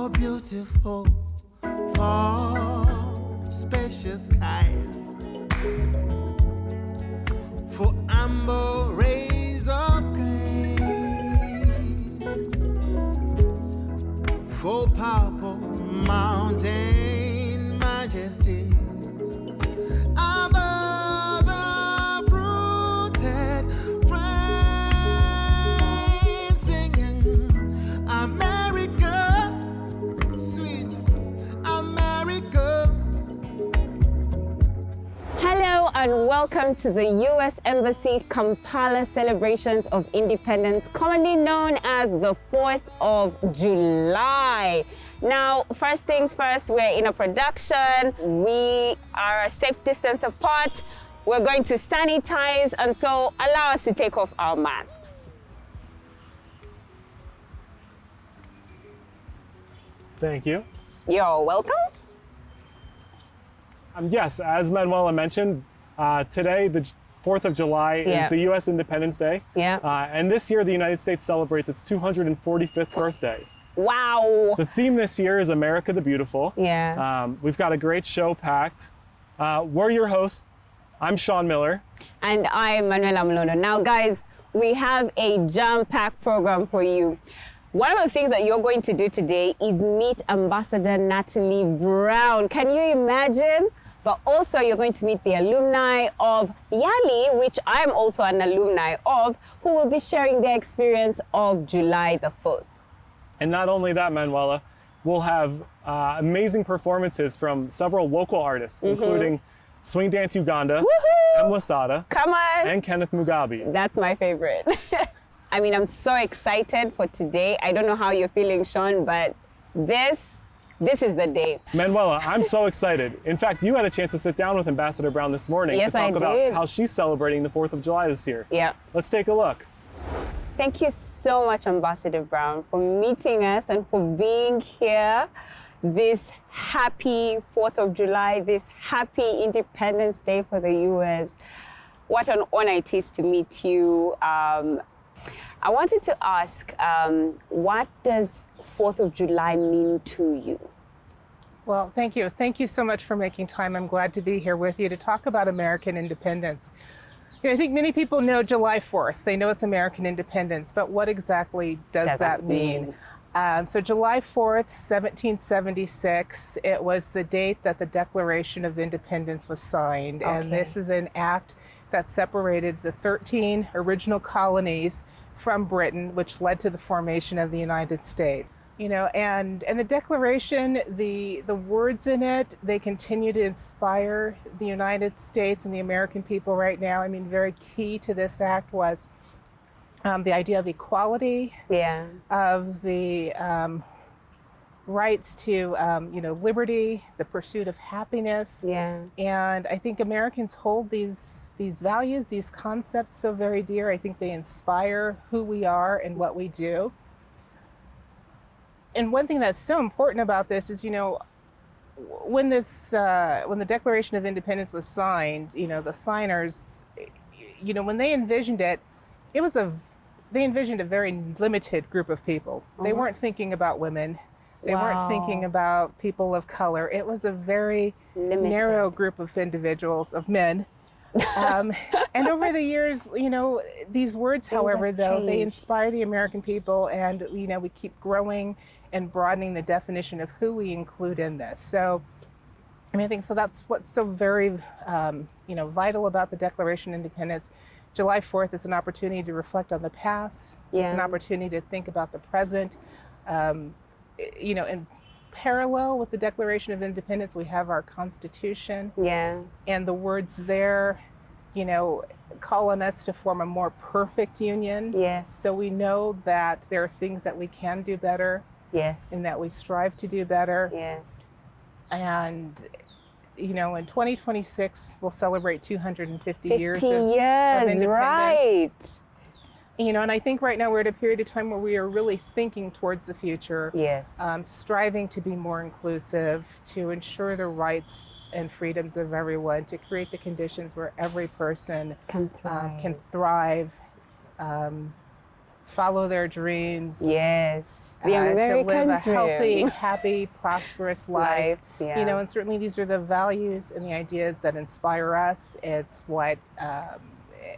for beautiful, for spacious skies, for amber rays of grain, for purple mountain majesties, above the fruited plain, singing America, sweet America. Hello and welcome to the U.S. Embassy Kampala celebrations of independence, commonly known as the 4th of July. Now, first things first, we're in a production. We are a safe distance apart. We're going to sanitize, and so allow us to take off our masks. Thank you. You're welcome. Yes, as Manuela mentioned, today, the 4th of July, is the U.S. Independence Day. Yeah. And this year, the United States celebrates its 245th birthday. Wow. The theme this year is America the Beautiful. Yeah. We've got a great show packed. We're your hosts. I'm Sean Miller. And I'm Manuela Mlono. Now, guys, we have a jam-packed program for you. One of the things that you're going to do today is meet Ambassador Natalie Brown. Can you imagine? But also you're going to meet the alumni of YALI, which I'm also an alumni of, who will be sharing their experience of July the 4th. And not only that, Manuela, we'll have amazing performances from several local artists, including Swing Dance Uganda, Lasada, Come on. and Kenneth Mugabe. That's my favorite. I mean, I'm so excited for today. I don't know how you're feeling, Sean, but this is the day. Manuela, I'm so excited. In fact, you had a chance to sit down with Ambassador Brown this morning Yes, to talk I about did. how she's celebrating the 4th of July this year. Yeah. Let's take a look. Thank you so much, Ambassador Brown, for meeting us and for being here this happy 4th of July, this happy Independence Day for the U.S. What an honor it is to meet you. I wanted to ask, what does 4th of July mean to you? Well, thank you. Thank you so much for making time. I'm glad to be here with you to talk about American independence. You know, I think many people know July 4th. They know it's American independence, but what exactly does that mean? So July 4th, 1776, it was the date that the Declaration of Independence was signed. Okay. And this is an act that separated the 13 original colonies from Britain, which led to the formation of the United States. You know, and the Declaration, the words in it, they continue to inspire the United States and the American people right now. I mean, very key to this act was the idea of equality, of the rights to, you know, liberty, the pursuit of happiness. And I think Americans hold these values, these concepts so very dear. I think they inspire who we are and what we do. And one thing that's so important about this is, you know, when the Declaration of Independence was signed, you know, the signers, you know, when they envisioned it, they envisioned a very limited group of people. They weren't thinking about women. They weren't thinking about people of color. It was a very narrow group of individuals, of men. And over the years, you know, these words, however, though, they inspire the American people, and, you know, we keep growing and broadening the definition of who we include in this. So, I mean, I think so that's what's so very, you know, vital about the Declaration of Independence. July 4th is an opportunity to reflect on the past. It's an opportunity to think about the present. You know, in parallel with the Declaration of Independence, we have our Constitution. And the words there, you know, call on us to form a more perfect union. So we know that there are things that we can do better. And that we strive to do better. And, you know, in 2026, we'll celebrate 250 years of independence. Right. You know, and I think right now we're at a period of time where we are really thinking towards the future. Striving to be more inclusive, to ensure the rights and freedoms of everyone, to create the conditions where every person can thrive. follow their dreams. Yes, the To American live a dream. healthy, happy, prosperous life. Yeah. You know, and certainly these are the values and the ideas that inspire us. It's what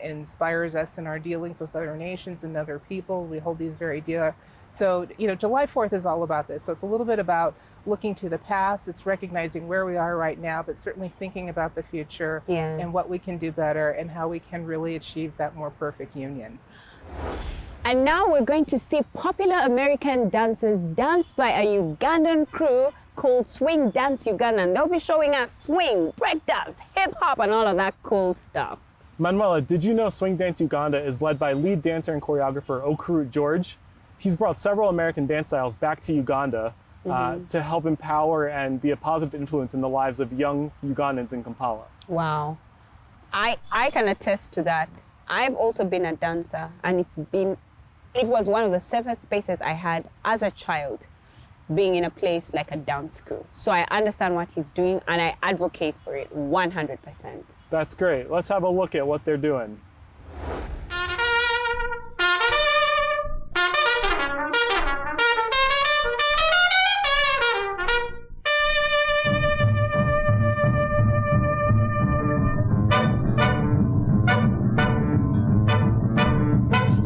inspires us in our dealings with other nations and other people. We hold these very dear. So, you know, July 4th is all about this. So it's a little bit about looking to the past. It's recognizing where we are right now, but certainly thinking about the future and what we can do better and how we can really achieve that more perfect union. And now we're going to see popular American dances danced by a Ugandan crew called Swing Dance Uganda. And they'll be showing us swing, breakdance, hip hop, and all of that cool stuff. Manuela, did you know Swing Dance Uganda is led by lead dancer and choreographer Okurut George? He's brought several American dance styles back to Uganda to help empower and be a positive influence in the lives of young Ugandans in Kampala. Wow. I can attest to that. I've also been a dancer, and it was one of the safest spaces I had as a child, being in a place like a dance crew. So I understand what he's doing, and I advocate for it 100%. That's great. Let's have a look at what they're doing.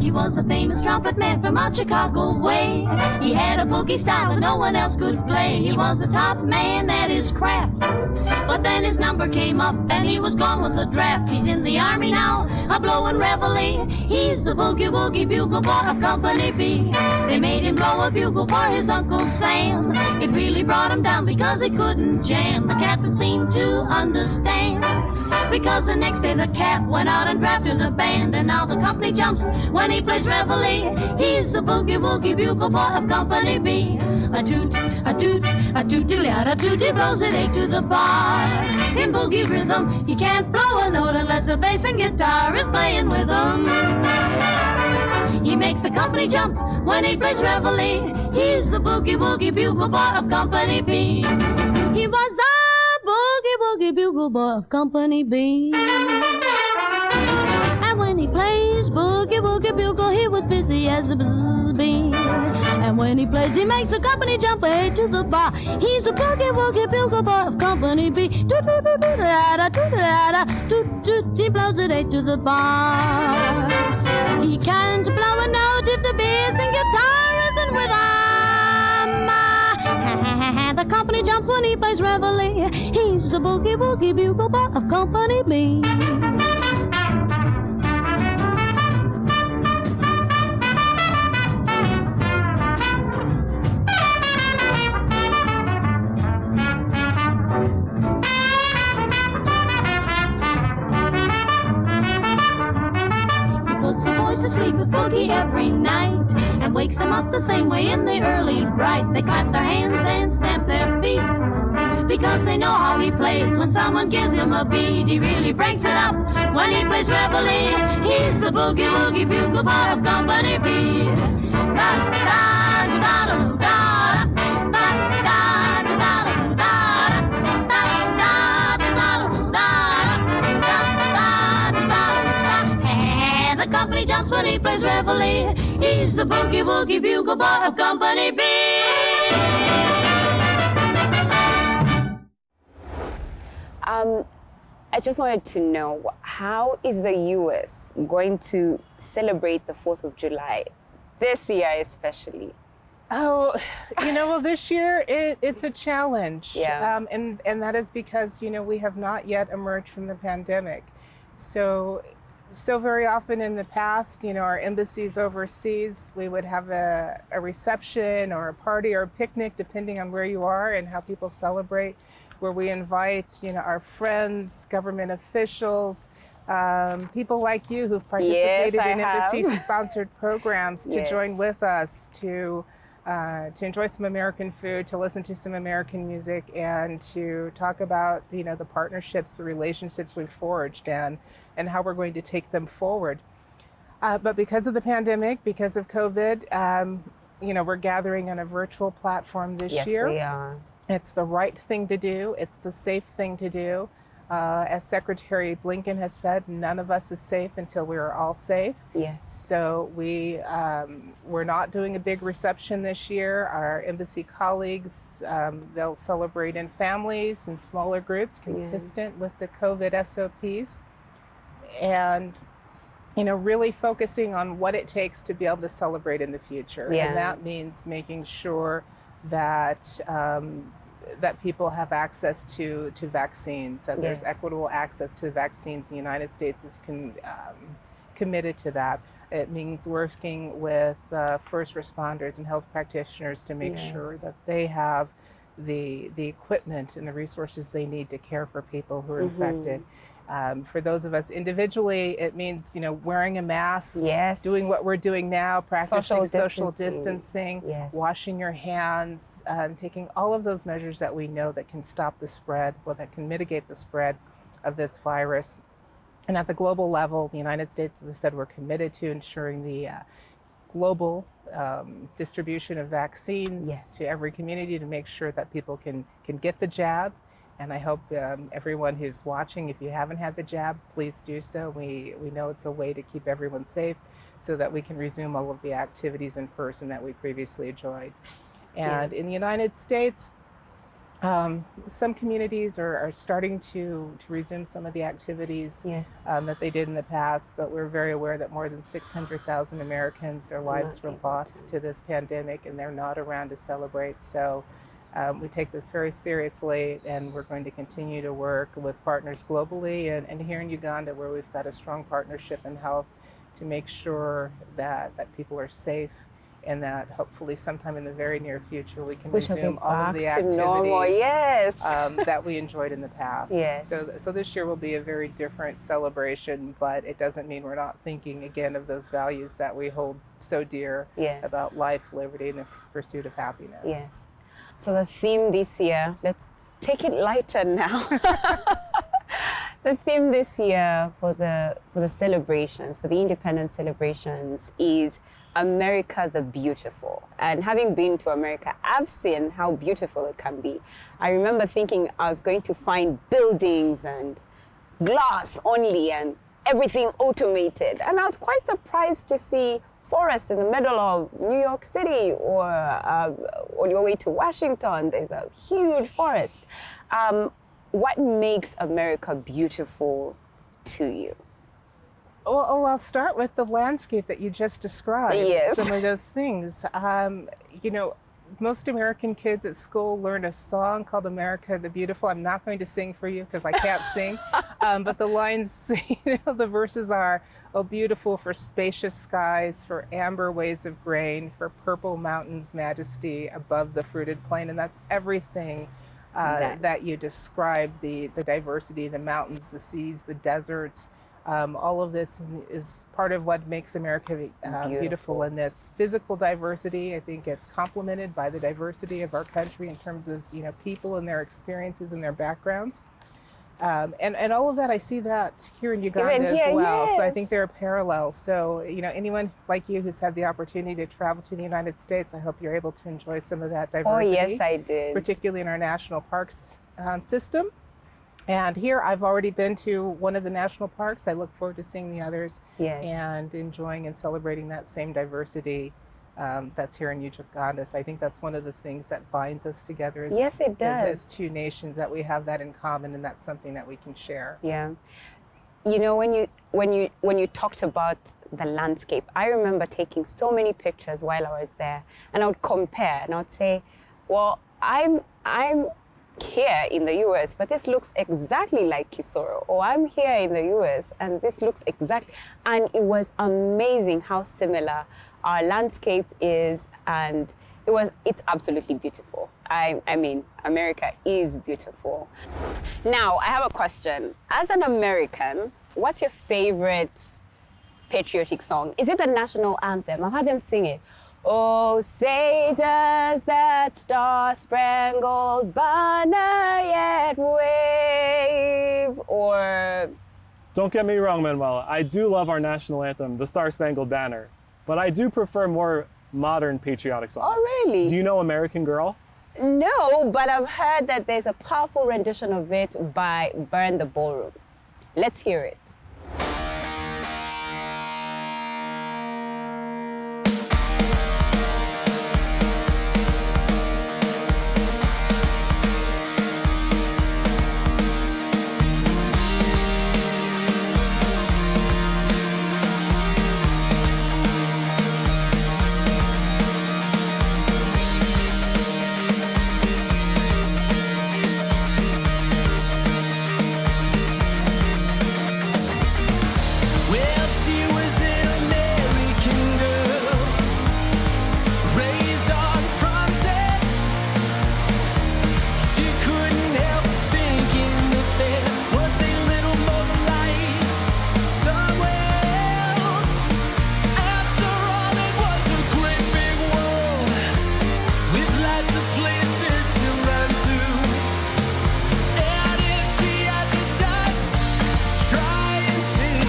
He was a famous trumpet man from out Chicago way. He had a boogie style that no one else could play. He was a top man at his craft. But then his number came up and he was gone with the draft. He's in the army now, a blowin' reveille. He's the boogie woogie bugle boy of Company B. They made him blow a bugle for his Uncle Sam. It really brought him down because he couldn't jam. The captain seemed to understand, because the next day the cap went out and drafted the band. And now the company jumps when he plays reveille. He's the boogie woogie bugle boy of Company B. A toot, a toot, a toot-dilly-a toot, he blows it 8 to the bar. In boogie rhythm, he can't blow a note unless the bass and guitar is playing with him. He makes the company jump when he plays reveille. He's the boogie woogie bugle boy of Company B. He was the boogie woogie bugle boy of Company B. And when he plays boogie woogie bugle, he was busy as a bee. And when he plays, he makes the company jump 8 to the bar. He's a boogie woogie bugle boy of Company B. Toot-toot-toot-da-da-toot-da-da-toot-toot. He blows it 8 to the bar. He can't blow a note if the bass and guitar isn't with him. The company jumps when he plays reveille. He's a boogie woogie bugle boy of Company B. To sleep with boogie every night and wakes them up the same way in the early bright. They clap their hands and stamp their feet because they know how he plays. When someone gives him a beat, he really breaks it up when he plays reveille. He's the boogie woogie bugle boy of Company B. Da da da da da. Company jumps when he plays reveille. He's the boogie woogie bugle boy of Company B. I just wanted to know, how is the U.S. going to celebrate the 4th of July this year especially? Oh, you know, well, this year it's a challenge. Yeah. And that is because, you know, we have not yet emerged from the pandemic. So very often in the past, you know, our embassies overseas, we would have a reception or a party or a picnic, depending on where you are and how people celebrate, where we invite, you know, our friends, government officials, people like you who've participated in embassy-sponsored programs to join with us, to enjoy some American food, to listen to some American music, and to talk about, you know, the partnerships, the relationships we've forged, and how we're going to take them forward. But because of the pandemic, because of COVID, you know, we're gathering on a virtual platform this year. Yes, we are. It's the right thing to do. It's the safe thing to do. As Secretary Blinken has said, none of us is safe until we are all safe. Yes. So we're not doing a big reception this year. Our embassy colleagues, they'll celebrate in families and smaller groups, consistent with the COVID SOPs. And really focusing on what it takes to be able to celebrate in the future. Yeah. And that means making sure that that people have access to vaccines, that there's Yes. equitable access to vaccines. The United States is committed to that. It means working with first responders and health practitioners to make sure Yes. that they have the equipment and the resources they need to care for people who are infected. For those of us individually, it means wearing a mask, Yes. doing what we're doing now, practicing social distancing. distancing, Yes. washing your hands, taking all of those measures that we know that can stop the spread, or that can mitigate the spread of this virus. And at the global level, the United States, as I said, we're committed to ensuring the global distribution of vaccines Yes. to every community to make sure that people can get the jab. And I hope everyone who's watching, if you haven't had the jab, please do so. We know it's a way to keep everyone safe so that we can resume all of the activities in person that we previously enjoyed. And in the United States, some communities are starting to resume some of the activities Yes. that they did in the past, but we're very aware that more than 600,000 Americans, their lives were lost to this pandemic, and they're not around to celebrate. So we take this very seriously, and we're going to continue to work with partners globally and here in Uganda, where we've got a strong partnership in health, to make sure that people are safe, and that hopefully sometime in the very near future we can We shall resume get all of back the to activities normal. Yes. that we enjoyed in the past. Yes. So this year will be a very different celebration, but it doesn't mean we're not thinking again of those values that we hold so dear Yes. about life, liberty, and the pursuit of happiness. Yes. So the theme this year, let's take it lighter now. The theme this year for the celebrations, for the independence celebrations, is America the Beautiful. And having been to America, I've seen how beautiful it can be. I remember thinking I was going to find buildings and glass only and everything automated. And I was quite surprised to see forests in the middle of New York City, or on your way to Washington, there's a huge forest. What makes America beautiful to you? Well, I'll start with the landscape that you just described. Yes. Some of those things. Most American kids at school learn a song called America the Beautiful. I'm not going to sing for you because I can't sing. But the lines, the verses are, "Oh, beautiful for spacious skies, for amber waves of grain, for purple mountains' majesty above the fruited plain." And that's everything that you described, the diversity, the mountains, the seas, the deserts. All of this is part of what makes America beautiful. And this physical diversity, I think it's complemented by the diversity of our country in terms of people and their experiences and their backgrounds. And all of that, I see that here in Uganda as well. Yes. So I think there are parallels. So anyone like you who's had the opportunity to travel to the United States, I hope you're able to enjoy some of that diversity. Oh, yes, I did. Particularly in our national parks system. And here, I've already been to one of the national parks. I look forward to seeing the others. Yes. And enjoying and celebrating that same diversity that's here in Uganda. So I think that's one of the things that binds us together. Yes, it does. As two nations, that we have that in common, and that's something that we can share. Yeah. When you talked about the landscape, I remember taking so many pictures while I was there, and I would compare, and I would say, well, I'm here in the US, but this looks exactly like Kisoro, or I'm here in the US and this looks exactly, and it was amazing how similar our landscape is, and it's absolutely beautiful. I mean, America is beautiful. Now, I have a question. As an American, what's your favorite patriotic song? Is it the national anthem? I've heard them sing it. Oh, say does that star-spangled banner yet wave? Or... Don't get me wrong, Manuela. I do love our national anthem, the Star-Spangled Banner, but I do prefer more modern patriotic songs. Oh, really? Do you know American Girl? No, but I've heard that there's a powerful rendition of it by Burn the Ballroom. Let's hear it. Well, she was an American girl, raised on promises. She couldn't help thinking that there was a little more to life somewhere else. After all, it was a great big world with lots of places to run to. And if she had to die, try and sing.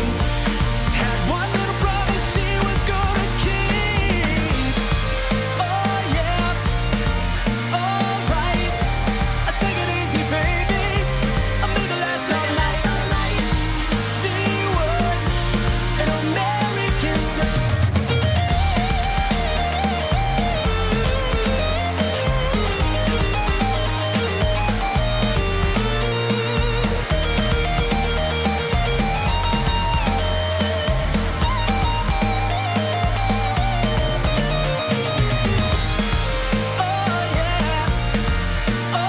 Had one little promise she was gonna keep. Oh yeah, alright. I take it easy, baby. I make it last all night. She was an American girl. Oh yeah,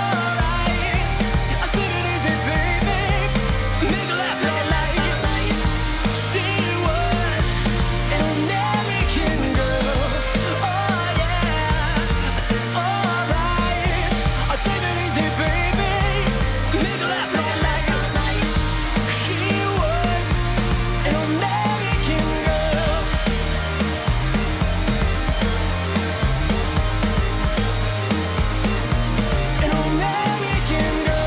alright. I take it easy, baby. Make it last all night. She was an American girl. Oh yeah. I said alright. I take it easy, baby. Make it last all night. She was an American girl. An American girl.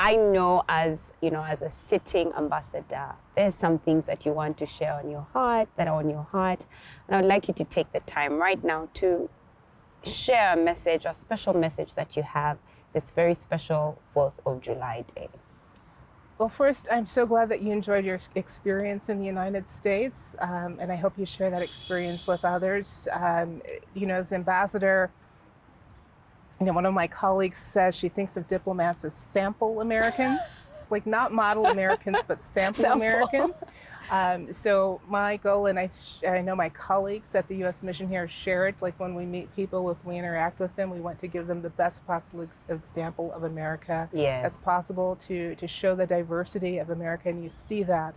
I know as, as a sitting ambassador, there's some things that you want to share on your heart, that are on your heart. And I would like you to take the time right now to share a message or special message that you have this very special 4th of July day. Well, first, I'm so glad that you enjoyed your experience in the United States, and I hope you share that experience with others. As ambassador, one of my colleagues says she thinks of diplomats as sample Americans, like not model Americans, but sample Americans. So my goal, and I know my colleagues at the U.S. Mission here share it, like when we meet people, we interact with them, we want to give them the best possible example of America as possible to show the diversity of America. And you see that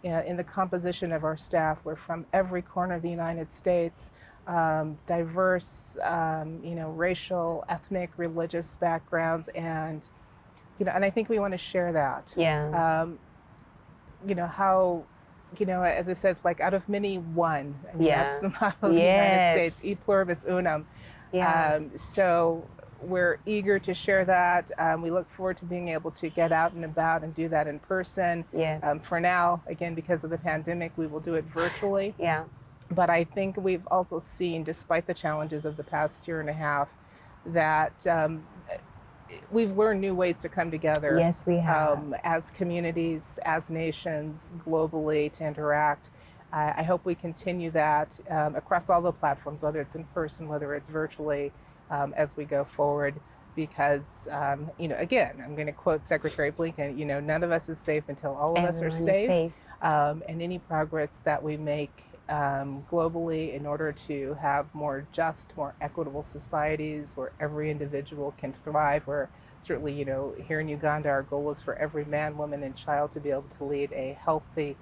in the composition of our staff. We're from every corner of the United States, diverse, racial, ethnic, religious backgrounds, and and I think we want to share that. Yeah. How, as it says, like out of many, one. I mean, Yeah. that's the motto of the United States, e pluribus unum. Yeah. So we're eager to share that. We look forward to being able to get out and about and do that in person. Yes. For now, again, because of the pandemic, we will do it virtually. Yeah. But I think we've also seen, despite the challenges of the past year and a half, that we've learned new ways to come together. Yes, we have. As communities, as nations, globally, to interact. I hope we continue that across all the platforms, whether it's in person, whether it's virtually, as we go forward. Because, again, I'm going to quote Secretary Blinken, none of us is safe until all of us are Everyone is safe. safe. And any progress that we make globally in order to have more just, more equitable societies where every individual can thrive, where certainly, here in Uganda, our goal is for every man, woman, and child to be able to lead a healthy,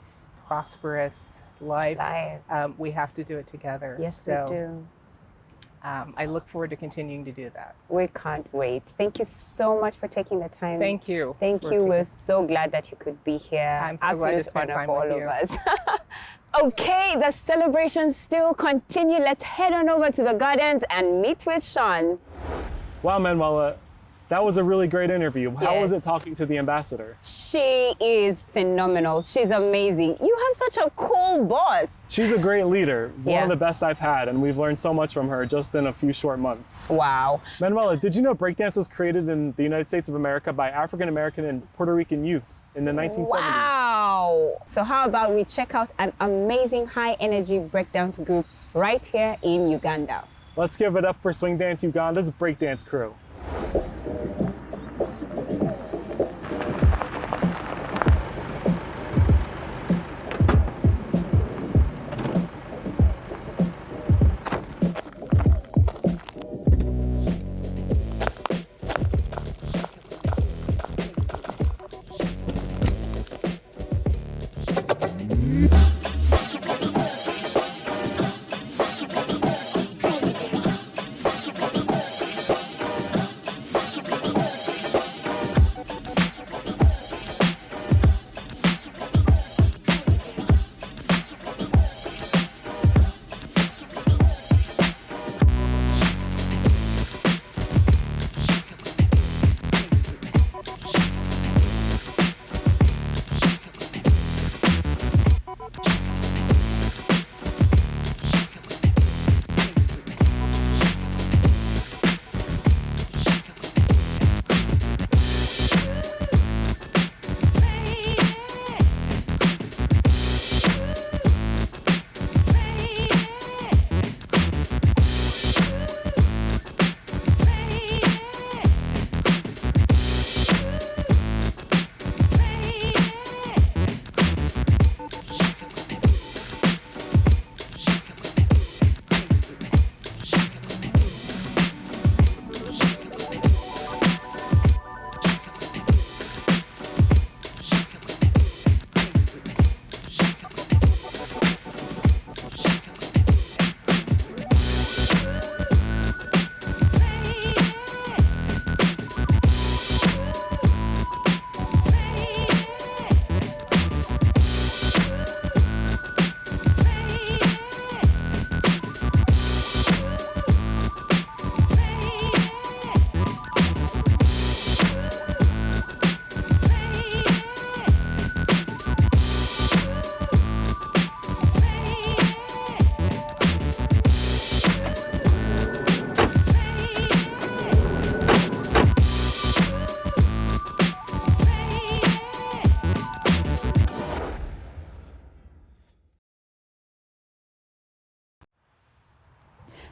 prosperous life. We have to do it together. Yes, So, we do. I look forward to continuing to do that. We can't wait. Thank you so much for taking the time. Thank you. Thank you. We're so glad that you could be here. I'm so glad to spend honor time for all with of us. Okay, the celebrations still continue. Let's head on over to the gardens and meet with Sean. Wow, Manuela, that was a really great interview. How was Yes. it talking to the ambassador? She is phenomenal. She's amazing. You have such a cool boss. She's a great leader, one Yeah. of the best I've had, and we've learned so much from her just in a few short months. Wow. Manuela, did you know breakdance was created in the United States of America by African American and Puerto Rican youths in the 1970s? Wow. So how about we check out an amazing high energy breakdance group right here in Uganda. Let's give it up for Swing Dance Uganda's breakdance crew.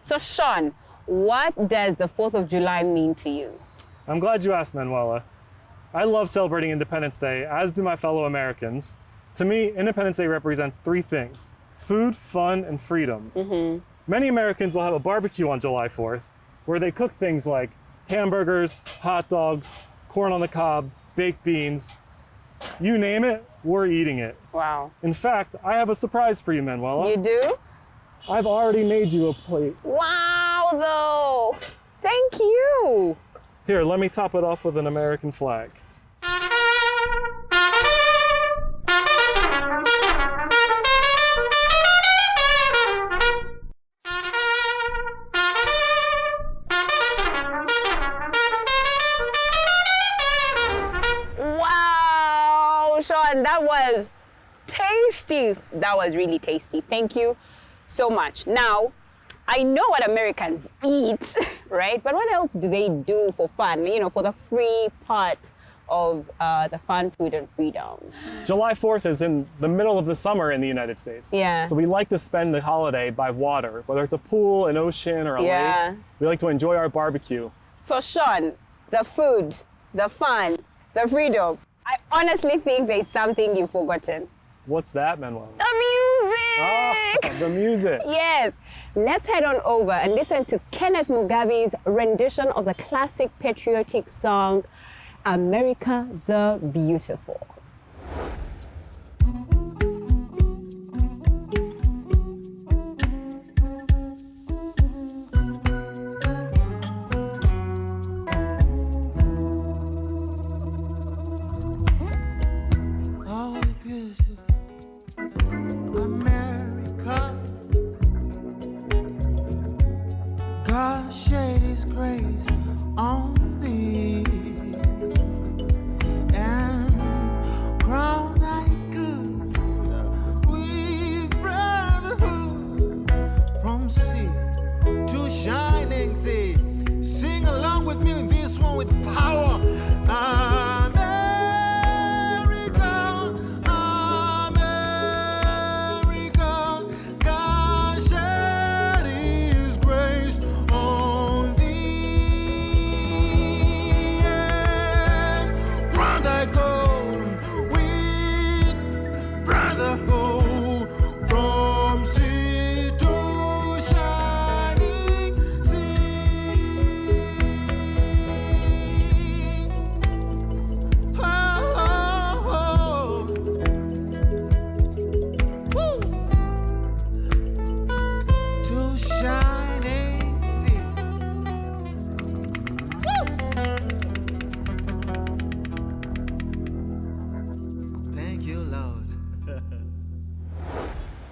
So Sean, what does the 4th of July mean to you? I'm glad you asked, Manuela. I love celebrating Independence Day, as do my fellow Americans. To me, Independence Day represents three things: food, fun, and freedom. Many Americans will have a barbecue on July 4th, where they cook things like hamburgers, hot dogs, corn on the cob, baked beans. You name it, we're eating it. Wow. In fact, I have a surprise for you, Manuela. You do? I've already made you a plate. Wow, though. Thank you. Here, let me top it off with an American flag. Wow, Sean, that was tasty. That was really tasty. Thank you so much. Now, I know what Americans eat, right? But what else do they do for fun? You know, for the free part of the fun, food, and freedom. July 4th is in the middle of the summer in the United States. Yeah. So we like to spend the holiday by water, whether it's a pool, an ocean, or a Yeah. lake. We like to enjoy our barbecue. So Sean, the food, the fun, the freedom. I honestly think there's something you've forgotten. What's that, Manuel? The music! Oh, the music. Yes. Let's head on over and listen to Kenneth Mugabe's rendition of the classic patriotic song, America the Beautiful. Oh, beautiful America. God shed His grace on thee and crown thy good with brotherhood from sea to shining sea. Sing along with me in this one with power.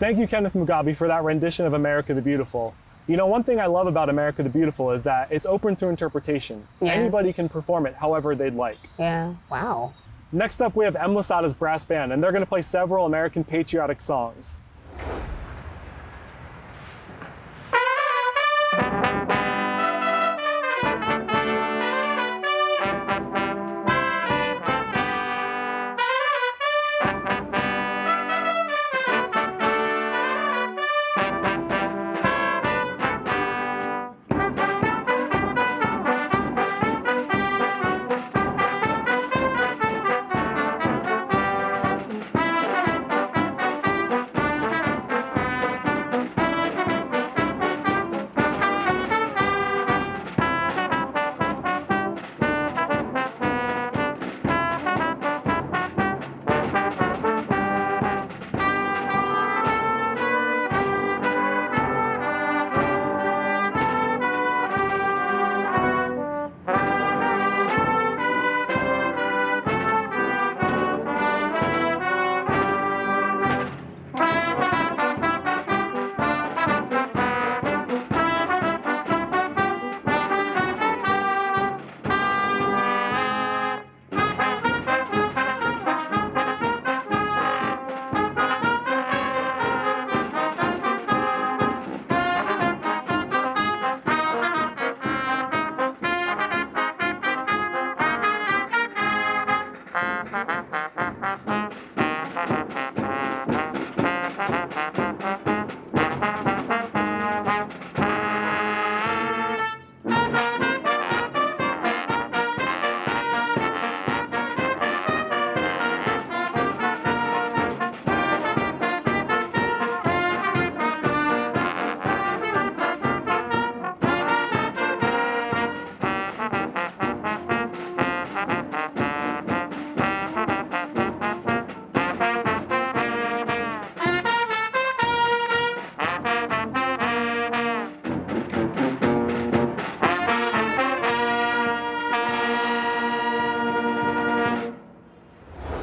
Thank you, Kenneth Mugabe, for that rendition of America the Beautiful. You know, one thing I love about America the Beautiful is that it's open to interpretation. Yeah. Anybody can perform it however they'd like. Yeah, wow. Next up, we have M. Lasada's brass band, and they're going to play several American patriotic songs.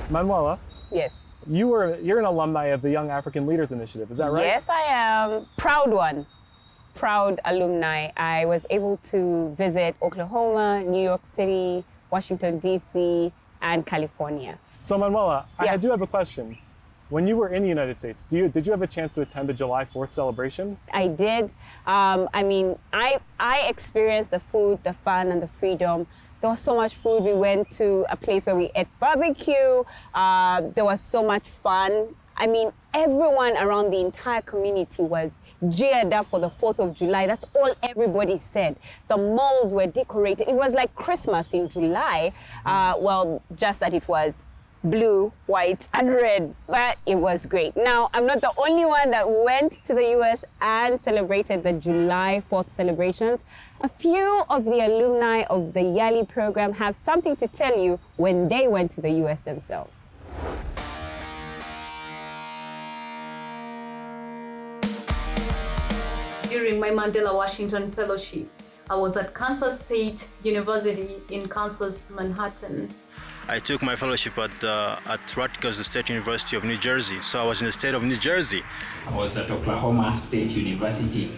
Manuela, Yes. you're an alumni of the Young African Leaders Initiative, is that right? Yes, I am. Proud one. Proud alumni. I was able to visit Oklahoma, New York City, Washington, D.C., and California. So Manuela, Yeah. I do have a question. When you were in the United States, did you have a chance to attend the July 4th celebration? I did. I experienced the food, the fun, and the freedom. There was so much food. We went to a place where we ate barbecue. There was so much fun. I mean, everyone around the entire community was geared up for the 4th of July. That's all everybody said. The malls were decorated. It was like Christmas in July. Well, just that it was blue, white, and red, but it was great. Now, I'm not the only one that went to the US and celebrated the July 4th celebrations. A few of the alumni of the YALI program have something to tell you when they went to the US themselves. During my Mandela Washington Fellowship, I was at Kansas State University in Kansas, Manhattan. I took my fellowship at Rutgers State University of New Jersey, so I was in the state of New Jersey. I was at Oklahoma State University.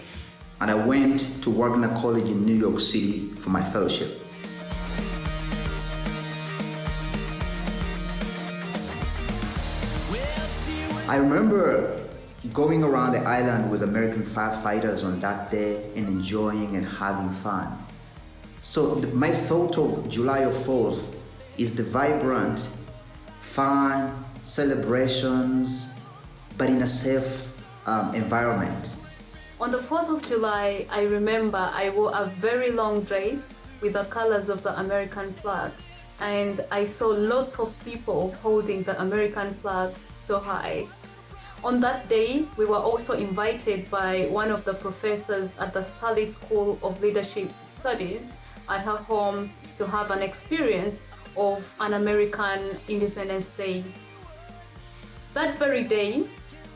And I went to Wagner College in New York City for my fellowship. I remember going around the island with American firefighters on that day and enjoying and having fun. So my thought of July 4th is the vibrant, fun, celebrations, but in a safe environment. On the 4th of July, I remember I wore a very long dress with the colors of the American flag, and I saw lots of people holding the American flag so high. On that day, we were also invited by one of the professors at the Study School of Leadership Studies at her home to have an experience of an American Independence Day. That very day,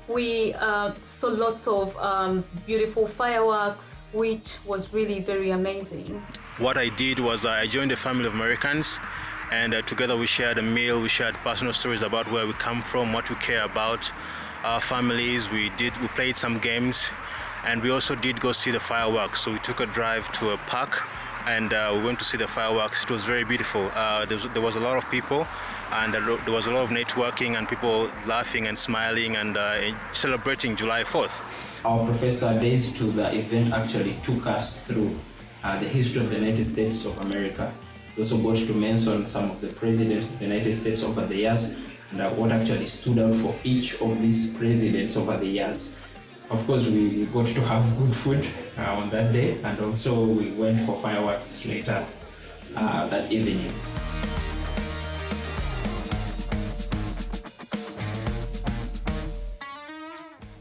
we saw lots of beautiful fireworks, which was really very amazing. What I did was I joined a family of Americans, and together we shared a meal, we shared personal stories about where we come from, what we care about, our families. We played some games, and we also did go see the fireworks. So we took a drive to a park, and we went to see the fireworks. It was very beautiful. There was a lot of people, and there was a lot of networking and people laughing and smiling and celebrating July 4th. Our professor days to the event actually took us through the history of the United States of America. He also got to mention some of the presidents of the United States over the years and what actually stood out for each of these presidents over the years. Of course, we got to have good food on that day, and also we went for fireworks later that evening.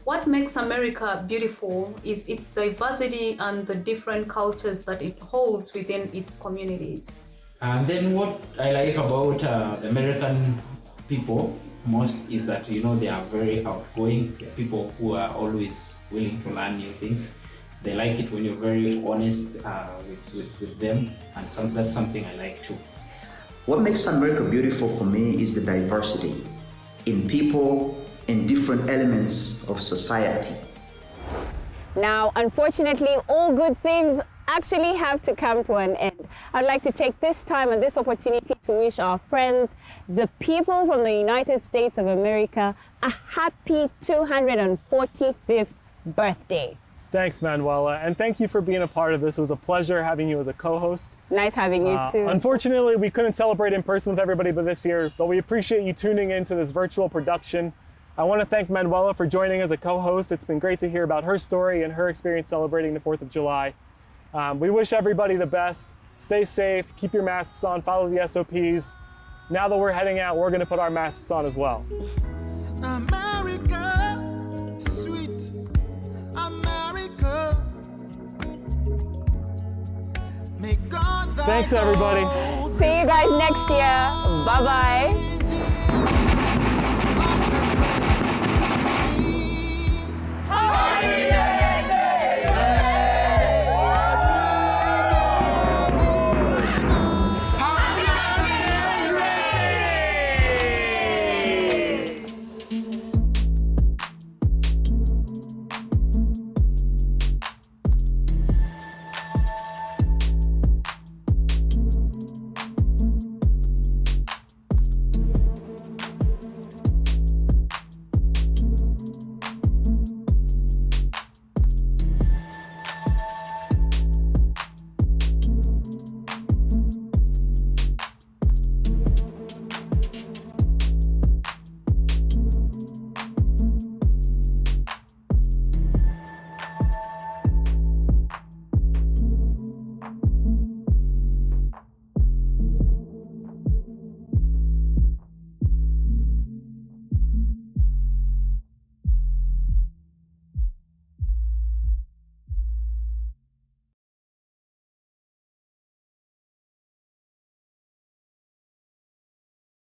What makes America beautiful is its diversity and the different cultures that it holds within its communities. And then what I like about the American people most is that, you know, they are very outgoing. They're people who are always willing to learn new things. They like it when you're very honest with them, and that's something I like too. What makes America beautiful for me is the diversity in people, in different elements of society. Now, unfortunately, all good things actually have to come to an end. I'd like to take this time and this opportunity to wish our friends, the people from the United States of America, a happy 245th birthday. Thanks, Manuela, and thank you for being a part of this. It was a pleasure having you as a co-host. Nice having you too. Unfortunately, we couldn't celebrate in person with everybody but this year, but we appreciate you tuning into this virtual production. I want to thank Manuela for joining as a co-host. It's been great to hear about her story and her experience celebrating the 4th of July. We wish everybody the best. Stay safe, keep your masks on, follow the SOPs. Now that we're heading out, we're going to put our masks on as well. America, sweet America. May God Thanks, everybody. See you guys next year. Bye-bye.